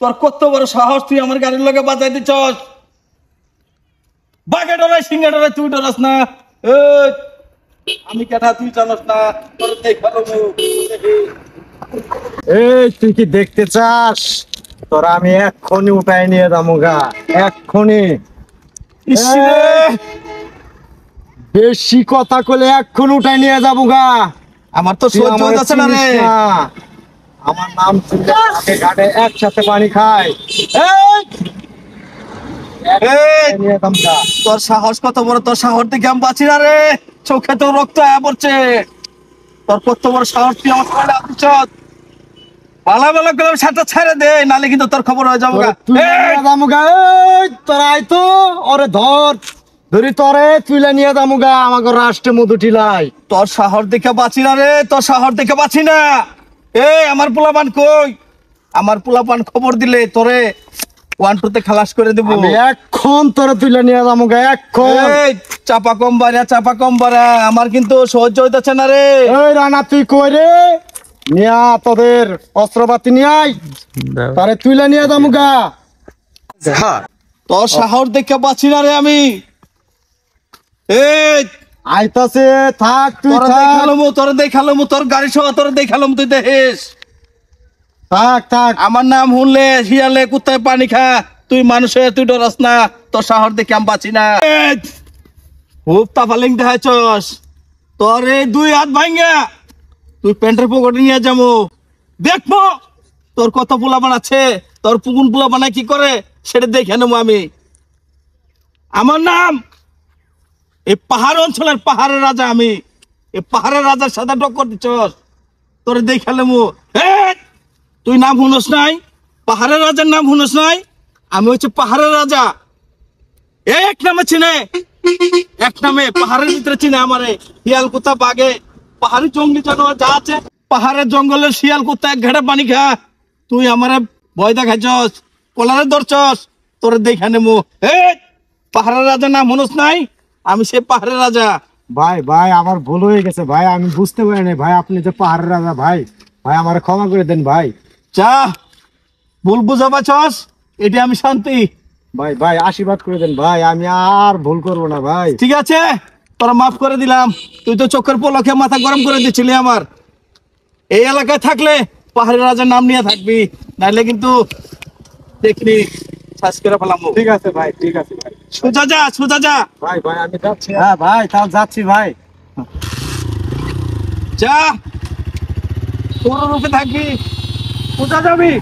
তোর কত বড় সাহস, তুই আমার গাড়ির লগে বাজাই দিছস। বাঘে ডরাই সিংহে ডরাই, তুই ডরাস না। এই, আমি কেটা তুই জানাস না, তোর দেখালো। এই তুই কি দেখতে চাস? তোরা আমি এক্ষুনি উঠাই নিয়ে যাবো গা, এক্ষুনি। বেশি কথা কলে এক্ষুনি উঠাই নিয়ে যাবো গা। আমার তো সহ্য হচ্ছে না রে। আমার নাম ঘাটে ঘাটে একসাথে পানি খায়। তোর সাহস কত বড়, তোর সাহস দেখে আমি বাঁচি না রে। চোখে তো রক্ত আয়া পড়ছে। তোর কত বড় সাহস, তুই আমার সামনে আসছিস। পালা পালা করে সাথে ছেড়ে দে, নালে কিন্তু তোর খবর হয়ে যাবো। তোরা আয় তো, ওরে ধর ধরি, তোরে তুইলে নিয়ে যাবো গা আমাকে রাষ্ট্রে মধু টিলাই। তোর সাহস দেখে বাঁচি না রে, তোর সাহস দেখে বাঁচি না। এই আমার পোলাপান কই? আমার পোলাপান খবর দিলে তোরে 1-2 খালাস করে দেবো। আমি এখন তোরে তুইলে নিয়ে যাবো গা, এখন। এই চাপা কম বাড়া, চাপা কম বাড়া, আমার কিন্তু সহ্য হইতেছে না রে। এই রানা তুই কই রে? নিয়া তোদের অস্ত্রপাতি নিয়ে আয়, তারে তুইলে নিয়ে যাবো গা। তোর সাহস দেখে বাঁচি না রে আমি। এই আইতাছে, থাক তুই, তোর দেখালাম, তোর গাড়ি সহ তোর দেখালাম, তুই দেখিস। থাক থাক। আমার নাম শুনলে শিয়ালে কুত্তায় পানি খা, তুই মানুষ হয়ে তুই ডরাস না। তোর সাহস দেখে আমি বাঁচি না। খুব তাফালিং দেখাইছস। তোর এই 2 হাত ভাঙ্গা তুই প্যান্টের পকেটে নিয়ে যাবো, দেখবো তোর কত পোলা বানাচ্ছে। তোর পুকুন পোলা বানায় কি করে সেটা দেখে নেবো আমি। আমার নাম এই পাহাড় অঞ্চলের পাহাড়ের রাজা। আমি এই পাহাড়ের রাজার সাথে টক্কর দিচ্ছস, তোরে দেখে নেবো। তুই নাম শুনস নাই? পাহাড়ের রাজার নাম শুনস নাই? আমি হচ্ছে পাহাড়ের রাজা। এক নামে চিনে, এক নামে পাহাড়ের ভিতরে চিনে আমারে। শিয়াল কুত্তা বাঘে, পাহাড়ি জঙ্গলি জানোয়ার যা আছে, পাহাড়ের জঙ্গলের শিয়াল কুত্তা এক ঘাটে পানি খা। তুই আমারে ভয় দেখাইছস, কলারে ধরছস, তোরে দেখে নেবো। পাহাড়ের রাজার নাম শুনস নাই? আমি সে পাহাড়ের রাজা। ভাই ভাই আমার ভুল হয়ে গেছে ভাই, আমি বুঝতে পারিনি ভাই, আপনি যে পাহাড়ের রাজা। ভাই ভাই আমার ক্ষমা করে দেন ভাই। যা, ভুল বুঝা পাচ্ছস, এটি আমি শান্তি। ভাই ভাই আশীর্বাদ করে দেন ভাই, আমি আর ভুল করবো না ভাই। ঠিক আছে, তোরা মাফ করে দিলাম। তুই তো চোখের পলকে মাথা গরম করে দিচ্ছিলি আমার। এই এলাকায় থাকলে পাহাড়ের রাজার নাম নিয়ে থাকবি, নাইলে কিন্তু দেখবি শ্বাস করে ফেলাম। ঠিক আছে ভাই, ঠিক আছে ভাই। সোজা যা, সোজা যা। ভাই ভাই আমি যাচ্ছি। হ্যাঁ ভাই তাহলে যাচ্ছি ভাই। যা, তোর রূপে থাকবি, সোজা যাবি।